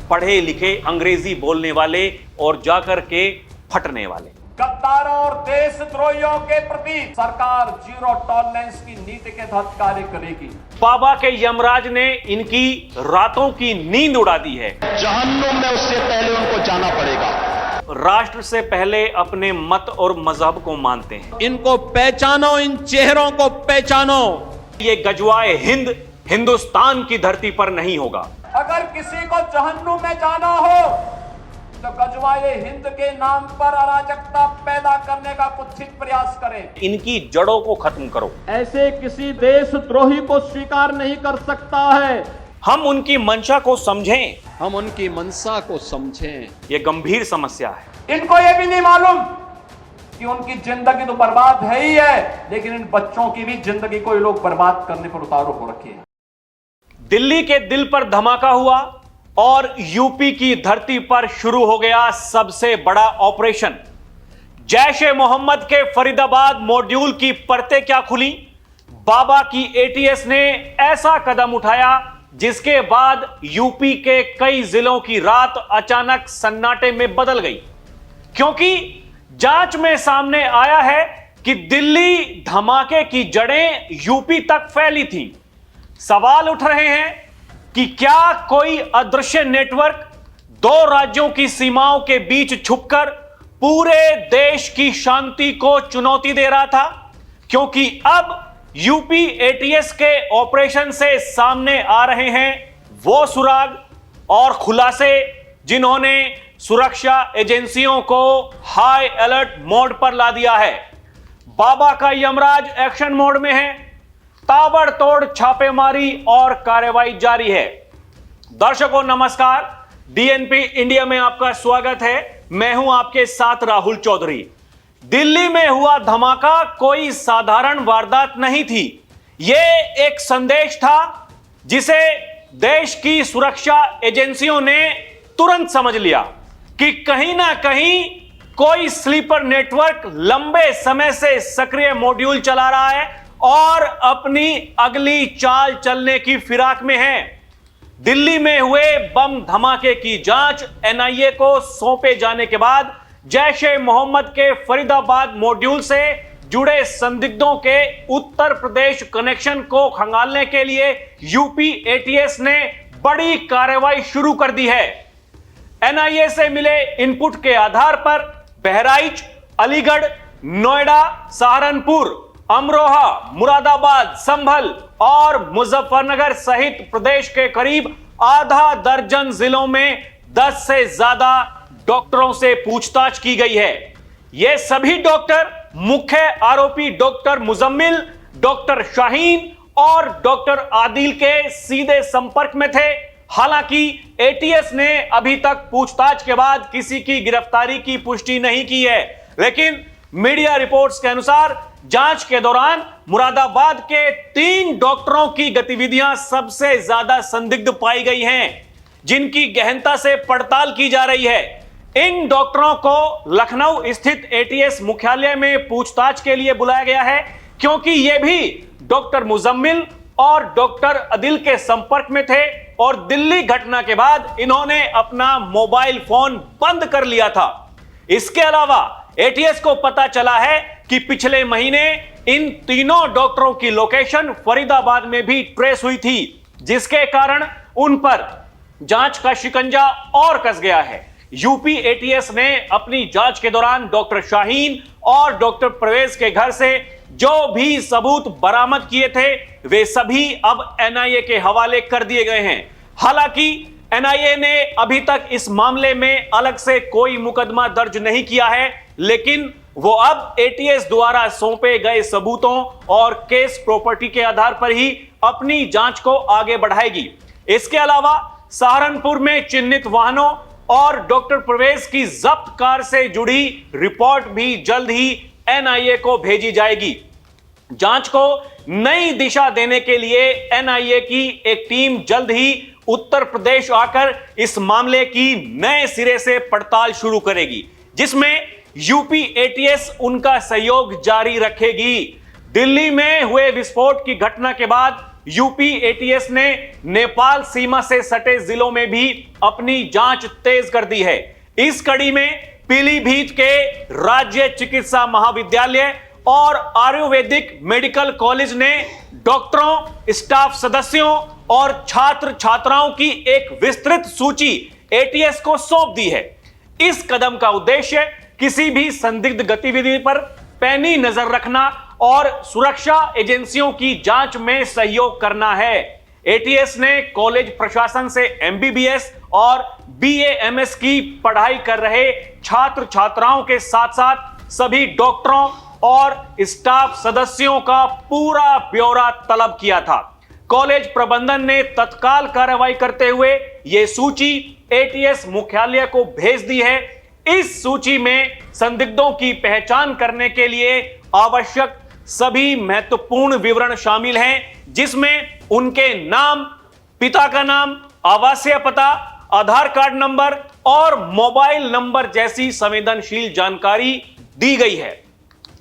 पढ़े लिखे अंग्रेजी बोलने वाले और जाकर के फटने वाले। गद्दारों और देशद्रोहियों के प्रति सरकार जीरो टॉलरेंस की नीति के तहत कार्य करेगी। बाबा के यमराज ने इनकी रातों की नींद उड़ा दी है। जहन्नुम में उससे पहले उनको जाना पड़ेगा। राष्ट्र से पहले अपने मत और मजहब को मानते हैं। इनको पहचानो, इन चेहरों को पहचानो। ये गजवाए हिंद हिंदुस्तान की धरती पर नहीं होगा। अगर किसी को जहन्नुम में जाना हो तो गजवाए हिंद के नाम पर अराजकता पैदा करने का कुत्सित प्रयास करें। इनकी जड़ों को खत्म करो। ऐसे किसी देशद्रोही को स्वीकार नहीं कर सकता है। हम उनकी मंशा को समझें। हम उनकी मंशा को समझें। यह गंभीर समस्या है। इनको यह भी नहीं मालूम कि उनकी जिंदगी तो बर्बाद है ही है, लेकिन इन बच्चों की भी जिंदगी को ये लोग बर्बाद करने पर उतारू हो रखे हैं। दिल्ली के दिल पर धमाका हुआ और यूपी की धरती पर शुरू हो गया सबसे बड़ा ऑपरेशन। जैश ए मोहम्मद के फरीदाबाद मॉड्यूल की परतें क्या खुली। बाबा की एटीएस ने ऐसा कदम उठाया जिसके बाद यूपी के कई जिलों की रात अचानक सन्नाटे में बदल गई, क्योंकि जांच में सामने आया है कि दिल्ली धमाके की जड़ें यूपी तक फैली थीं। सवाल उठ रहे हैं कि क्या कोई अदृश्य नेटवर्क दो राज्यों की सीमाओं के बीच छुपकर पूरे देश की शांति को चुनौती दे रहा था, क्योंकि अब यूपी एटीएस के ऑपरेशन से सामने आ रहे हैं वो सुराग और खुलासे जिन्होंने सुरक्षा एजेंसियों को हाई अलर्ट मोड पर ला दिया है। बाबा का यमराज एक्शन मोड में है। ताबड़तोड़ छापेमारी और कार्रवाई जारी है। दर्शकों नमस्कार, डीएनपी इंडिया में आपका स्वागत है। मैं हूं आपके साथ राहुल चौधरी। दिल्ली में हुआ धमाका कोई साधारण वारदात नहीं थी। यह एक संदेश था जिसे देश की सुरक्षा एजेंसियों ने तुरंत समझ लिया कि कहीं ना कहीं कोई स्लीपर नेटवर्क लंबे समय से सक्रिय मॉड्यूल चला रहा है और अपनी अगली चाल चलने की फिराक में है। दिल्ली में हुए बम धमाके की जांच एनआईए को सौंपे जाने के बाद जैश ए मोहम्मद के फरीदाबाद मॉड्यूल से जुड़े संदिग्धों के उत्तर प्रदेश कनेक्शन को खंगालने के लिए यूपी एटीएस ने बड़ी कार्रवाई शुरू कर दी है। एनआईए से मिले इनपुट के आधार पर बहराइच, अलीगढ़, नोएडा, सहारनपुर, अमरोहा, मुरादाबाद, संभल और मुजफ्फरनगर सहित प्रदेश के करीब आधा दर्जन जिलों में 10 से ज्यादा डॉक्टरों से पूछताछ की गई है। ये सभी डॉक्टर मुख्य आरोपी डॉक्टर मुजम्मिल, डॉक्टर शाहीन और डॉक्टर आदिल के सीधे संपर्क में थे। हालांकि एटीएस ने अभी तक पूछताछ के बाद किसी की गिरफ्तारी की पुष्टि नहीं की है, लेकिन मीडिया रिपोर्ट्स के अनुसार जांच के दौरान मुरादाबाद के 3 डॉक्टरों की गतिविधियां सबसे ज्यादा संदिग्ध पाई गई हैं, जिनकी गहनता से पड़ताल की जा रही है। इन डॉक्टरों को लखनऊ स्थित एटीएस मुख्यालय में पूछताछ के लिए बुलाया गया है, क्योंकि ये भी डॉक्टर मुजम्मिल और डॉक्टर आदिल के संपर्क में थे और दिल्ली घटना के बाद इन्होंने अपना मोबाइल फोन बंद कर लिया था। इसके अलावा एटीएस को पता चला है कि पिछले महीने इन तीनों डॉक्टरों की लोकेशन फरीदाबाद में भी ट्रेस हुई थी, जिसके कारण उन पर जांच का शिकंजा और कस गया है। यूपी एटीएस ने अपनी जांच के दौरान डॉक्टर शाहीन और डॉक्टर परवेज के घर से जो भी सबूत बरामद किए थे वे सभी अब एनआईए के हवाले कर दिए गए हैं। हालांकि एनआईए ने अभी तक इस मामले में अलग से कोई मुकदमा दर्ज नहीं किया है, लेकिन वो अब एटीएस द्वारा सौंपे गए सबूतों और केस प्रॉपर्टी के आधार पर ही अपनी जांच को आगे बढ़ाएगी। इसके अलावा सहारनपुर में चिन्हित वाहनों और डॉक्टर परवेज की जब्त कार से जुड़ी रिपोर्ट भी जल्द ही एनआईए को भेजी जाएगी। जांच को नई दिशा देने के लिए एनआईए की एक टीम जल्द ही उत्तर प्रदेश आकर इस मामले की नए सिरे से पड़ताल शुरू करेगी, जिसमें यूपी एटीएस उनका सहयोग जारी रखेगी। दिल्ली में हुए विस्फोट की घटना के बाद यूपी एटीएस ने नेपाल सीमा से सटे जिलों में भी अपनी जांच तेज कर दी है। इस कड़ी में पीलीभीत के राज्य चिकित्सा महाविद्यालय और आयुर्वेदिक मेडिकल कॉलेज ने डॉक्टरों, स्टाफ सदस्यों और छात्र छात्राओं की एक विस्तृत सूची एटीएस को सौंप दी है। इस कदम का उद्देश्य किसी भी संदिग्ध गतिविधि पर पैनी नजर रखना और सुरक्षा एजेंसियों की जांच में सहयोग करना है। एटीएस ने कॉलेज प्रशासन से एमबीबीएस और बीएएमएस की पढ़ाई कर रहे छात्र छात्राओं के साथ साथ सभी डॉक्टरों और स्टाफ सदस्यों का पूरा ब्यौरा तलब किया था। कॉलेज प्रबंधन ने तत्काल कार्रवाई करते हुए यह सूची एटीएस मुख्यालय को भेज दी है। इस सूची में संदिग्धों की पहचान करने के लिए आवश्यक सभी महत्वपूर्ण विवरण शामिल हैं, जिसमें उनके नाम, पिता का नाम, आवासीय पता, आधार कार्ड नंबर और मोबाइल नंबर जैसी संवेदनशील जानकारी दी गई है।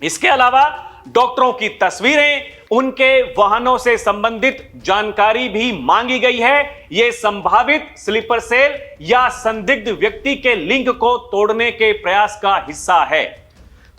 इसके अलावा डॉक्टरों की तस्वीरें, उनके वाहनों से संबंधित जानकारी भी मांगी गई है। यह संभावित स्लीपर सेल या संदिग्ध व्यक्ति के लिंक को तोड़ने के प्रयास का हिस्सा है।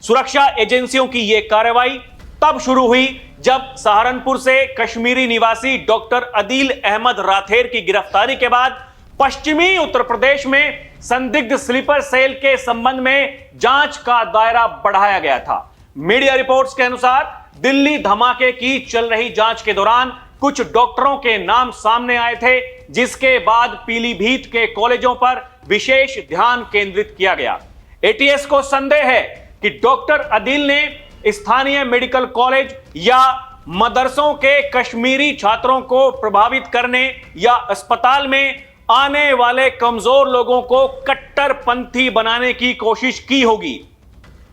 सुरक्षा एजेंसियों की यह कार्रवाई तब शुरू हुई जब सहारनपुर से कश्मीरी निवासी डॉक्टर अदील अहमद राथेर की गिरफ्तारी के बाद पश्चिमी उत्तर प्रदेश में संदिग्ध स्लीपर सेल के संबंध में जांच का दायरा बढ़ाया गया था। मीडिया रिपोर्ट्स के अनुसार दिल्ली धमाके की चल रही जांच के दौरान कुछ डॉक्टरों के नाम सामने आए थे, जिसके बाद पीलीभीत के कॉलेजों पर विशेष ध्यान केंद्रित किया गया। एटीएस को संदेह है कि डॉक्टर अदील ने स्थानीय मेडिकल कॉलेज या मदरसों के कश्मीरी छात्रों को प्रभावित करने या अस्पताल में आने वाले कमजोर लोगों को कट्टरपंथी बनाने की कोशिश की होगी।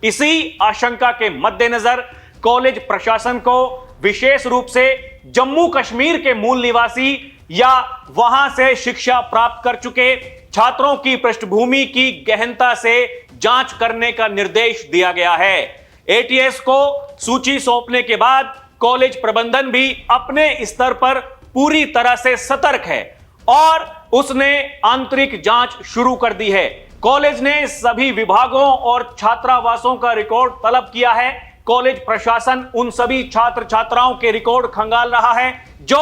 इसी आशंका के मद्देनजर कॉलेज प्रशासन को विशेष रूप से जम्मू कश्मीर के मूल निवासी या वहां से शिक्षा प्राप्त कर चुके छात्रों की पृष्ठभूमि की गहनता से जांच करने का निर्देश दिया गया है। एटीएस को सूची सौंपने के बाद कॉलेज प्रबंधन भी अपने स्तर पर पूरी तरह से सतर्क है और उसने आंतरिक जांच शुरू कर दी है। कॉलेज ने सभी विभागों और छात्रावासों का रिकॉर्ड तलब किया है। कॉलेज प्रशासन उन सभी छात्र छात्राओं के रिकॉर्ड खंगाल रहा है जो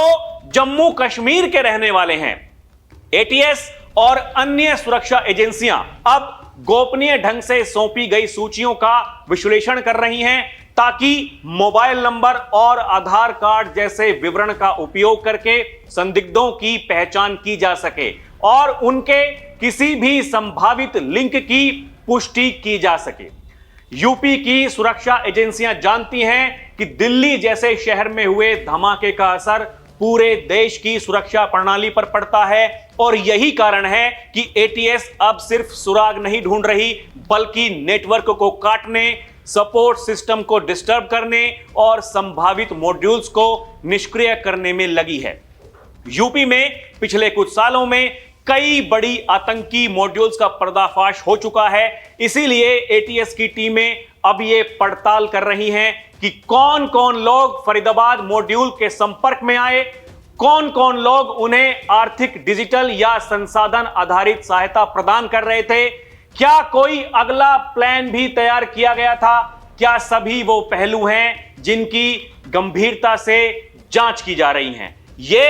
जम्मू कश्मीर के रहने वाले हैं। एटीएस और अन्य सुरक्षा एजेंसियां अब गोपनीय ढंग से सौंपी गई सूचियों का विश्लेषण कर रही हैं, ताकि मोबाइल नंबर और आधार कार्ड जैसे विवरण का उपयोग करके संदिग्धों की पहचान की जा सके और उनके किसी भी संभावित लिंक की पुष्टि की जा सके। यूपी की सुरक्षा एजेंसियां जानती हैं कि दिल्ली जैसे शहर में हुए धमाके का असर पूरे देश की सुरक्षा प्रणाली पर पड़ता है और यही कारण है कि एटीएस अब सिर्फ सुराग नहीं ढूंढ रही, बल्कि नेटवर्क को काटने, सपोर्ट सिस्टम को डिस्टर्ब करने और संभावित मॉड्यूल्स को निष्क्रिय करने में लगी है। यूपी में पिछले कुछ सालों में कई बड़ी आतंकी मॉड्यूल्स का पर्दाफाश हो चुका है। इसीलिए एटीएस की टीमें अब ये पड़ताल कर रही हैं कि कौन कौन लोग फरीदाबाद मॉड्यूल के संपर्क में आए, कौन कौन लोग उन्हें आर्थिक, डिजिटल या संसाधन आधारित सहायता प्रदान कर रहे थे, क्या कोई अगला प्लान भी तैयार किया गया था, क्या सभी वो पहलू हैं जिनकी गंभीरता से जांच की जा रही हैं। ये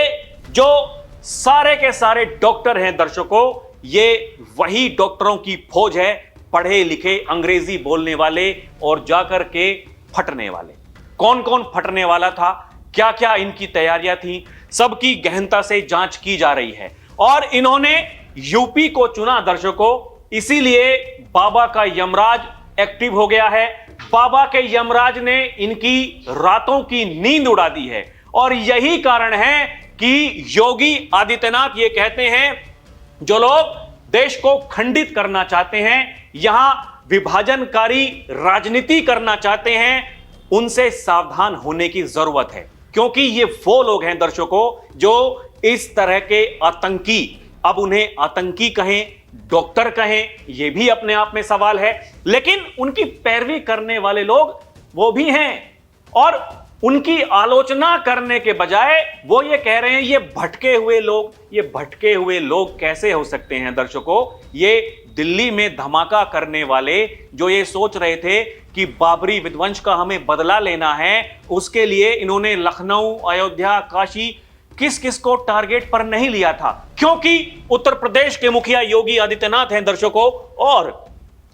जो सारे के सारे डॉक्टर हैं दर्शकों, ये वही डॉक्टरों की फौज है, पढ़े लिखे अंग्रेजी बोलने वाले और जाकर के फटने वाले। कौन कौन फटने वाला था, क्या क्या इनकी तैयारियां थी, सबकी गहनता से जांच की जा रही है। और इन्होंने यूपी को चुना दर्शकों, इसीलिए बाबा का यमराज एक्टिव हो गया है। बाबा के यमराज ने इनकी रातों की नींद उड़ा दी है और यही कारण है कि योगी आदित्यनाथ ये कहते हैं, जो लोग देश को खंडित करना चाहते हैं, यहां विभाजनकारी राजनीति करना चाहते हैं, उनसे सावधान होने की जरूरत है। क्योंकि ये वो लोग हैं दर्शकों जो इस तरह के आतंकी, अब उन्हें आतंकी कहें, डॉक्टर कहें, ये भी अपने आप में सवाल है, लेकिन उनकी पैरवी करने वाले लोग वो भी हैं। और उनकी आलोचना करने के बजाय वो ये कह रहे हैं ये भटके हुए लोग कैसे हो सकते हैं। दर्शकों, ये दिल्ली में धमाका करने वाले जो ये सोच रहे थे कि बाबरी विध्वंस का हमें बदला लेना है, उसके लिए इन्होंने लखनऊ, अयोध्या, काशी किस किस को टारगेट पर नहीं लिया था, क्योंकि उत्तर प्रदेश के मुखिया योगी आदित्यनाथ हैं। दर्शकों, और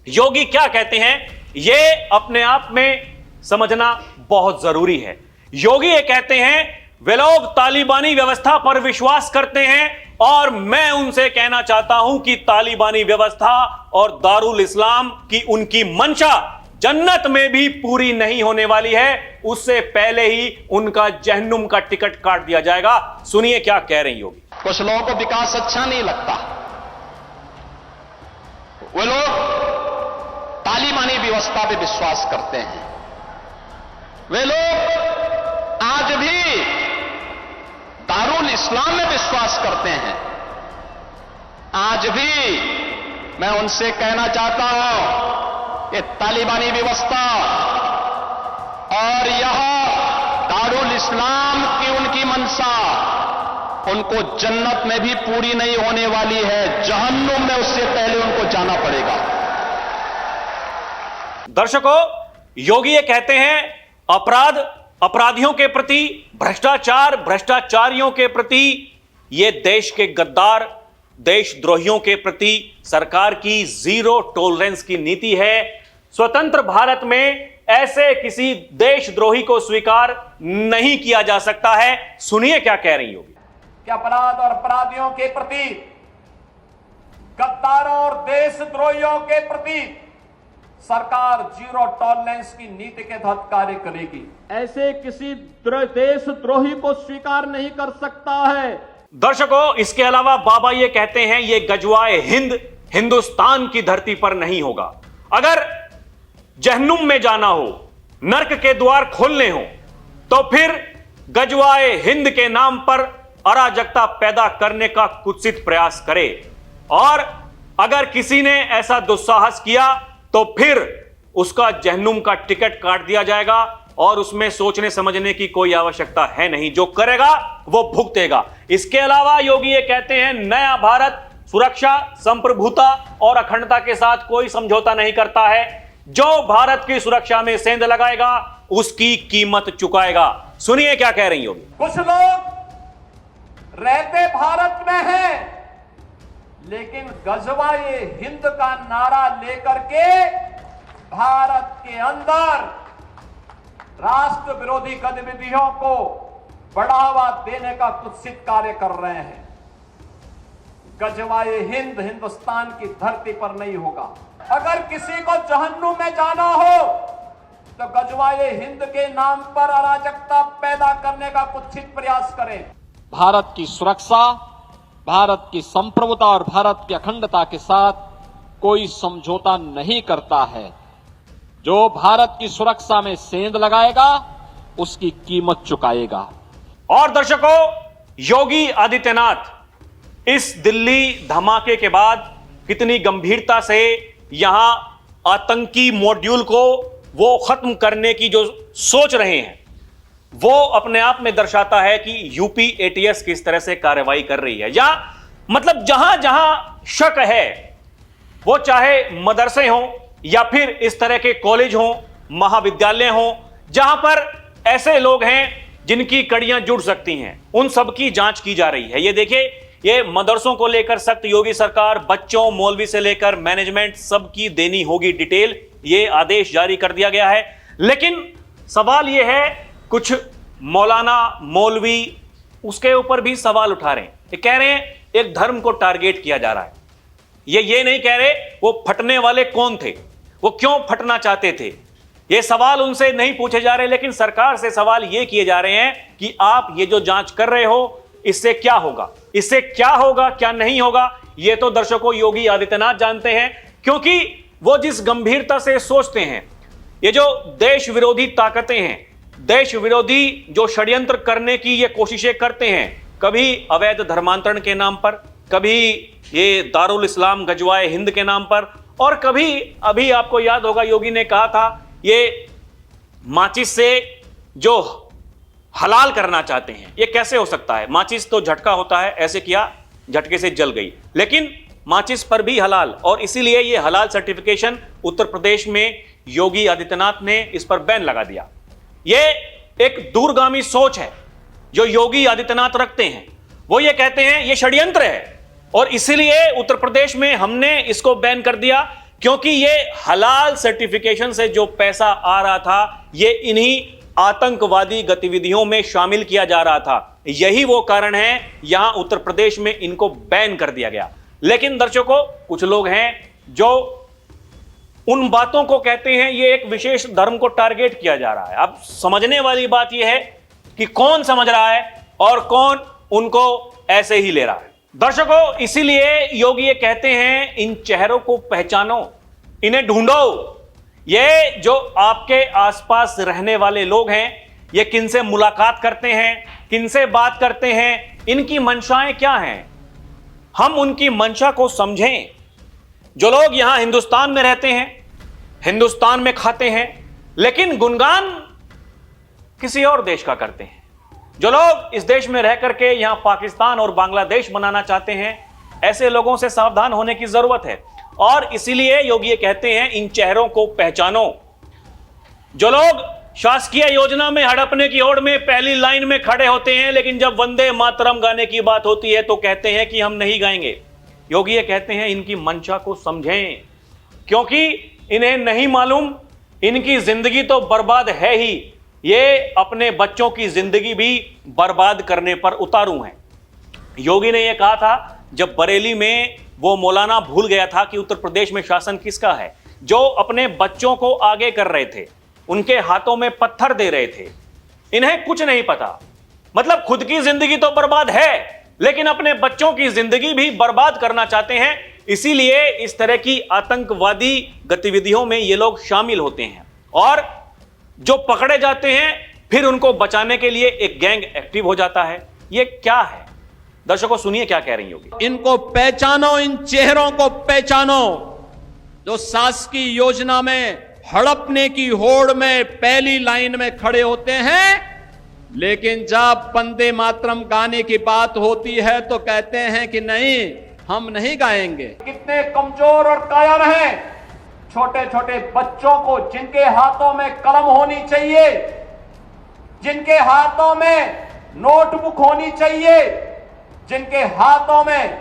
योगी क्या कहते हैं ये अपने आप में समझना बहुत जरूरी है। योगी ये कहते हैं वे लोग तालिबानी व्यवस्था पर विश्वास करते हैं और मैं उनसे कहना चाहता हूं कि तालिबानी व्यवस्था और दारुल इस्लाम की उनकी मंशा जन्नत में भी पूरी नहीं होने वाली है, उससे पहले ही उनका जहन्नुम का टिकट काट दिया जाएगा। सुनिए क्या कह रहे हैं योगी। कुछ लोगों को विकास अच्छा नहीं लगता, वे लोग तालिबानी व्यवस्था पे विश्वास करते हैं। वे लोग आज भी दारुल इस्लाम में विश्वास करते हैं। आज भी मैं उनसे कहना चाहता हूं कि तालिबानी व्यवस्था और यह दारुल इस्लाम की उनकी मंशा उनको जन्नत में भी पूरी नहीं होने वाली है, जहन्नुम में उससे पहले उनको जाना पड़ेगा। दर्शकों, योगी ये कहते हैं अपराधियों के प्रति, भ्रष्टाचारियों के प्रति, ये देश के गद्दार, देशद्रोहियों के प्रति सरकार की जीरो टॉलरेंस की नीति है। स्वतंत्र भारत में ऐसे किसी देशद्रोही को स्वीकार नहीं किया जा सकता है। सुनिए क्या कह रही होगी। कि अपराध और अपराधियों के प्रति, गद्दारों और देशद्रोहियों के प्रति सरकार जीरो टॉलरेंस की नीति के तहत कार्य करेगी। ऐसे किसी देशद्रोही को स्वीकार नहीं कर सकता है। दर्शकों, इसके अलावा बाबा ये कहते हैं ये गजवाए हिंद हिंदुस्तान की धरती पर नहीं होगा। अगर जहन्नुम में जाना हो, नर्क के द्वार खोलने हो, तो फिर गजवाए हिंद के नाम पर अराजकता पैदा करने का कुत्सित प्रयास करे, और अगर किसी ने ऐसा दुस्साहस किया तो फिर उसका जहन्नुम का टिकट काट दिया जाएगा और उसमें सोचने समझने की कोई आवश्यकता है नहीं। जो करेगा वो भुगतेगा। इसके अलावा योगी ये कहते हैं नया भारत सुरक्षा, संप्रभुता और अखंडता के साथ कोई समझौता नहीं करता है। जो भारत की सुरक्षा में सेंध लगाएगा उसकी कीमत चुकाएगा। सुनिए क्या कह रही होगी। कुछ लोग रहते भारत में हैं, लेकिन गजवाए हिंद का नारा लेकर के भारत के अंदर राष्ट्र विरोधी गतिविधियों को बढ़ावा देने का कुत्सित कार्य कर रहे हैं। गजवाए हिंद हिंदुस्तान की धरती पर नहीं होगा। अगर किसी को जहन्नुम में जाना हो तो गजवाए हिंद के नाम पर अराजकता पैदा करने का कुत्सित प्रयास करें। भारत की सुरक्षा, भारत की संप्रभुता और भारत की अखंडता के साथ कोई समझौता नहीं करता है। जो भारत की सुरक्षा में सेंध लगाएगा उसकी कीमत चुकाएगा। और दर्शकों, योगी आदित्यनाथ इस दिल्ली धमाके के बाद कितनी गंभीरता से यहां आतंकी मॉड्यूल को वो खत्म करने की जो सोच रहे हैं, वो अपने आप में दर्शाता है कि यूपी एटीएस किस तरह से कार्रवाई कर रही है। या मतलब जहां जहां शक है, वो चाहे मदरसे हों या फिर इस तरह के कॉलेज हों, महाविद्यालय हों, जहां पर ऐसे लोग हैं जिनकी कड़ियां जुड़ सकती हैं, उन सब की जांच की जा रही है। ये देखिए, ये मदरसों को लेकर सख्त योगी सरकार, बच्चों, मौलवी से लेकर मैनेजमेंट सबकी देनी होगी डिटेल, ये आदेश जारी कर दिया गया है। लेकिन सवाल ये है, कुछ मौलाना, मौलवी उसके ऊपर भी सवाल उठा रहे हैं। ये कह रहे हैं एक धर्म को टारगेट किया जा रहा है। ये नहीं कह रहे वो फटने वाले कौन थे, वो क्यों फटना चाहते थे। ये सवाल उनसे नहीं पूछे जा रहे, लेकिन सरकार से सवाल ये किए जा रहे हैं कि आप ये जो जांच कर रहे हो इससे क्या होगा, इससे क्या होगा, क्या नहीं होगा। ये तो दर्शकों योगी आदित्यनाथ जानते हैं, क्योंकि वो जिस गंभीरता से सोचते हैं, ये जो देश विरोधी ताकतें हैं, देश विरोधी जो षड्यंत्र करने की ये कोशिशें करते हैं, कभी अवैध धर्मांतरण के नाम पर, कभी ये दारुल इस्लाम गजवाए हिंद के नाम पर, और कभी अभी आपको याद होगा योगी ने कहा था ये माचिस से जो हलाल करना चाहते हैं। ये कैसे हो सकता है? माचिस तो झटका होता है, ऐसे किया, झटके से जल गई, लेकिन माचिस पर भी हलाल, और इसीलिए ये हलाल सर्टिफिकेशन उत्तर प्रदेश में योगी आदित्यनाथ ने इस पर बैन लगा दिया। ये एक दूरगामी सोच है जो योगी आदित्यनाथ रखते हैं। वो ये कहते हैं ये षड्यंत्र है, और इसीलिए उत्तर प्रदेश में हमने इसको बैन कर दिया, क्योंकि ये हलाल सर्टिफिकेशन से जो पैसा आ रहा था ये इन्हीं आतंकवादी गतिविधियों में शामिल किया जा रहा था। यही वो कारण है यहां उत्तर प्रदेश में इनको बैन कर दिया गया। लेकिन दर्शकों, कुछ लोग हैं जो उन बातों को कहते हैं ये एक विशेष धर्म को टारगेट किया जा रहा है। अब समझने वाली बात यह है कि कौन समझ रहा है और कौन उनको ऐसे ही ले रहा है। दर्शकों, इसीलिए योगी ये कहते हैं इन चेहरों को पहचानो, इन्हें ढूंढो। ये जो आपके आसपास रहने वाले लोग हैं, ये किनसे मुलाकात करते हैं, किनसे बात करते हैं, इनकी मंशाएं क्या हैं, हम उनकी मंशा को समझें। जो लोग यहां हिंदुस्तान में रहते हैं, हिंदुस्तान में खाते हैं, लेकिन गुणगान किसी और देश का करते हैं। जो लोग इस देश में रह करके यहां पाकिस्तान और बांग्लादेश बनाना चाहते हैं, ऐसे लोगों से सावधान होने की जरूरत है। और इसीलिए योगी ये कहते हैं इन चेहरों को पहचानो। जो लोग शासकीय योजना में हड़पने की होड़ में पहली लाइन में खड़े होते हैं, लेकिन जब वंदे मातरम गाने की बात होती है तो कहते हैं कि हम नहीं गाएंगे। योगी ये कहते हैं इनकी मंशा को समझें, क्योंकि इन्हें नहीं मालूम इनकी जिंदगी तो बर्बाद है ही, ये अपने बच्चों की जिंदगी भी बर्बाद करने पर उतारू हैं। योगी ने यह कहा था जब बरेली में वो मौलाना भूल गया था कि उत्तर प्रदेश में शासन किसका है, जो अपने बच्चों को आगे कर रहे थे, उनके हाथों में पत्थर दे रहे थे। इन्हें कुछ नहीं पता, मतलब खुद की जिंदगी तो बर्बाद है, लेकिन अपने बच्चों की जिंदगी भी बर्बाद करना चाहते हैं। इसीलिए इस तरह की आतंकवादी गतिविधियों में ये लोग शामिल होते हैं, और जो पकड़े जाते हैं फिर उनको बचाने के लिए एक गैंग एक्टिव हो जाता है। ये क्या है? दर्शकों, सुनिए क्या कह रही होगी। इनको पहचानो, इन चेहरों को पहचानो जो शासकीय योजना में हड़पने की होड़ में पहली लाइन में खड़े होते हैं, लेकिन जब वंदे मातरम गाने की बात होती है तो कहते हैं कि नहीं, हम नहीं गाएंगे। कितने कमजोर और कायर हैं छोटे छोटे बच्चों को, जिनके हाथों में कलम होनी चाहिए, जिनके हाथों में नोटबुक होनी चाहिए, जिनके हाथों में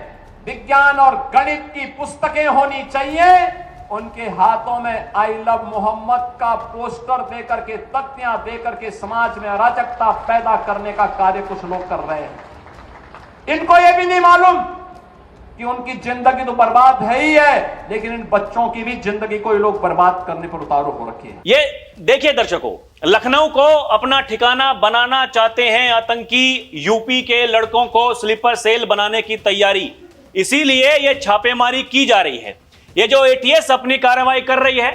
विज्ञान और गणित की पुस्तकें होनी चाहिए, उनके हाथों में आई लव मोहम्मद का पोस्टर देकर के, तख्तियां देकर के समाज में अराजकता पैदा करने का कार्य कुछ लोग कर रहे हैं। इनको यह भी नहीं मालूम कि उनकी जिंदगी तो बर्बाद है ही है, लेकिन इन बच्चों की भी जिंदगी को ये लोग बर्बाद करने पर उतारू हो रखे हैं। ये देखिए दर्शकों, लखनऊ को अपना ठिकाना बनाना चाहते हैं आतंकी, यूपी के लड़कों को स्लीपर सेल बनाने की तैयारी, इसीलिए ये छापेमारी की जा रही है। ये जो एटीएस अपनी कार्रवाई कर रही है,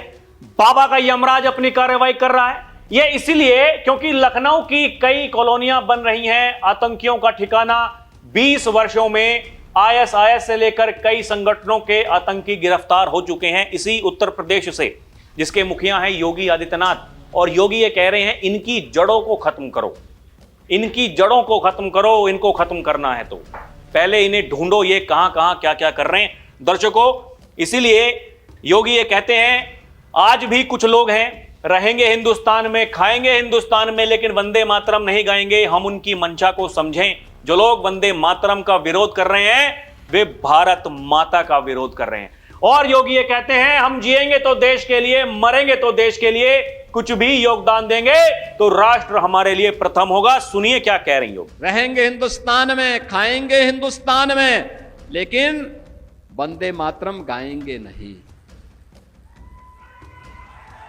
बाबा का यमराज अपनी कार्रवाई कर रहा है, ये इसीलिए क्योंकि लखनऊ की कई कॉलोनियां बन रही हैं आतंकियों का ठिकाना। 20 वर्षों में आईएसआईएस से लेकर कई संगठनों के आतंकी गिरफ्तार हो चुके हैं इसी उत्तर प्रदेश से, जिसके मुखिया हैं योगी आदित्यनाथ। और योगी ये कह रहे हैं इनकी जड़ों को खत्म करो, इनकी जड़ों को खत्म करो। इनको खत्म करना है तो पहले इन्हें ढूंढो, ये कहां कहां क्या क्या कर रहे हैं। दर्शकों, इसीलिए योगी ये कहते हैं आज भी कुछ लोग हैं, रहेंगे हिंदुस्तान में, खाएंगे हिंदुस्तान में, लेकिन वंदे मातरम नहीं गाएंगे। हम उनकी मंशा को समझें। जो लोग वंदे मातरम का विरोध कर रहे हैं वे भारत माता का विरोध कर रहे हैं। और योगी ये कहते हैं हम जिएंगे तो देश के लिए, मरेंगे तो देश के लिए, कुछ भी योगदान देंगे तो राष्ट्र हमारे लिए प्रथम होगा। सुनिए क्या कह रही हो। रहेंगे हिंदुस्तान में, खाएंगे हिंदुस्तान में, लेकिन वंदे मातरम गाएंगे नहीं।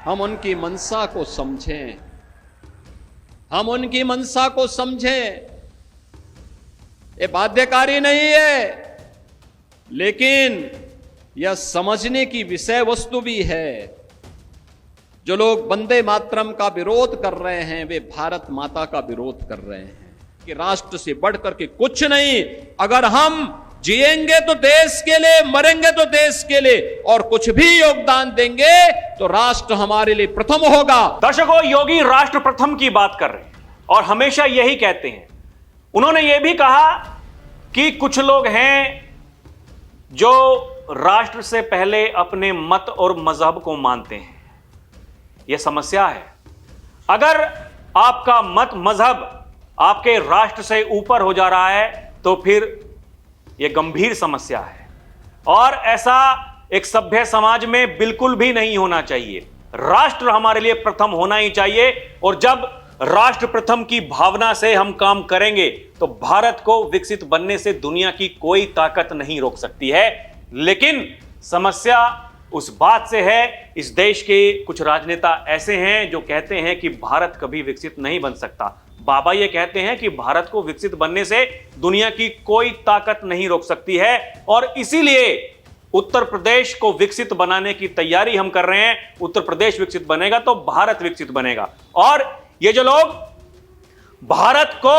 हम उनकी मंशा को समझें, हम उनकी मंशा को समझें। ये बाध्यकारी नहीं है, लेकिन यह समझने की विषय वस्तु भी है। जो लोग वंदे मातरम का विरोध कर रहे हैं वे भारत माता का विरोध कर रहे हैं कि राष्ट्र से बढ़कर के कुछ नहीं। अगर हम जिएंगे तो देश के लिए, मरेंगे तो देश के लिए, और कुछ भी योगदान देंगे तो राष्ट्र हमारे लिए प्रथम होगा। दर्शकों, योगी राष्ट्र प्रथम की बात कर रहे हैं। और हमेशा यही कहते हैं। उन्होंने यह भी कहा कि कुछ लोग हैं जो राष्ट्र से पहले अपने मत और मजहब को मानते हैं। यह समस्या है। अगर आपका मत मजहब आपके राष्ट्र से ऊपर हो जा रहा है तो फिर यह गंभीर समस्या है और ऐसा एक सभ्य समाज में बिल्कुल भी नहीं होना चाहिए। राष्ट्र हमारे लिए प्रथम होना ही चाहिए और जब राष्ट्र प्रथम की भावना से हम काम करेंगे तो भारत को विकसित बनने से दुनिया की कोई ताकत नहीं रोक सकती है। लेकिन समस्या उस बात से है, इस देश के कुछ राजनेता ऐसे हैं जो कहते हैं कि भारत कभी विकसित नहीं बन सकता। बाबा ये कहते हैं कि भारत को विकसित बनने से दुनिया की कोई ताकत नहीं रोक सकती है और इसीलिए उत्तर प्रदेश को विकसित बनाने की तैयारी हम कर रहे हैं। उत्तर प्रदेश विकसित बनेगा तो भारत विकसित बनेगा। और ये जो लोग भारत को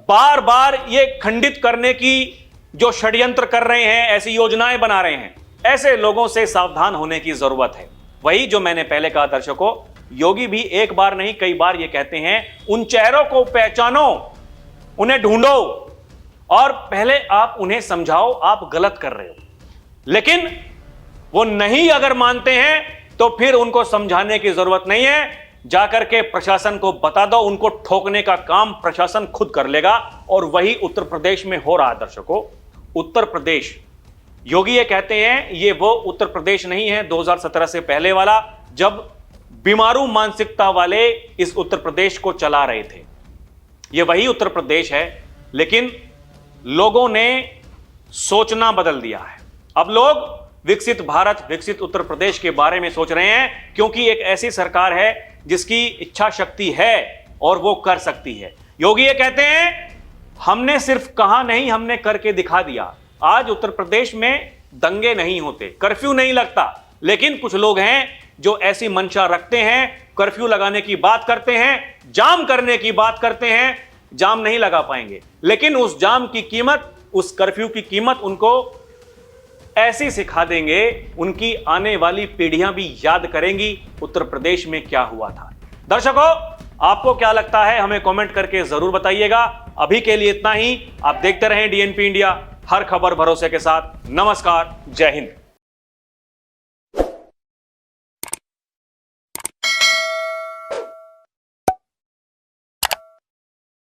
बार बार ये खंडित करने की जो षड्यंत्र कर रहे हैं, ऐसी योजनाएं बना रहे हैं, ऐसे लोगों से सावधान होने की जरूरत है। वही जो मैंने पहले कहा दर्शकों, योगी भी एक बार नहीं कई बार ये कहते हैं, उन चेहरों को पहचानो, उन्हें ढूंढो और पहले आप उन्हें समझाओ आप गलत कर रहे हो। लेकिन वो नहीं अगर मानते हैं तो फिर उनको समझाने की जरूरत नहीं है। जाकर के प्रशासन को बता दो, उनको ठोकने का काम प्रशासन खुद कर लेगा और वही उत्तर प्रदेश में हो रहा है। दर्शकों, उत्तर प्रदेश, योगी ये कहते हैं ये वो उत्तर प्रदेश नहीं है 2017 से पहले वाला, जब बीमारू मानसिकता वाले इस उत्तर प्रदेश को चला रहे थे। ये वही उत्तर प्रदेश है, लेकिन लोगों ने सोचना बदल दिया है। अब लोग विकसित भारत, विकसित उत्तर प्रदेश के बारे में सोच रहे हैं क्योंकि एक ऐसी सरकार है जिसकी इच्छा शक्ति है और वो कर सकती है। योगी ये कहते हैं हमने सिर्फ कहा नहीं, हमने करके दिखा दिया। आज उत्तर प्रदेश में दंगे नहीं होते, कर्फ्यू नहीं लगता, लेकिन कुछ लोग हैं जो ऐसी मंशा रखते हैं, कर्फ्यू लगाने की बात करते हैं, जाम करने की बात करते हैं। जाम नहीं लगा पाएंगे, लेकिन उस जाम की कीमत, उस कर्फ्यू की कीमत उनको ऐसी सिखा देंगे, उनकी आने वाली पीढ़ियां भी याद करेंगी उत्तर प्रदेश में क्या हुआ था। दर्शकों, आपको क्या लगता है हमें कमेंट करके जरूर बताइएगा। अभी के लिए इतना ही। आप देखते रहें डीएनपी इंडिया, हर खबर भरोसे के साथ। नमस्कार, जय हिंद।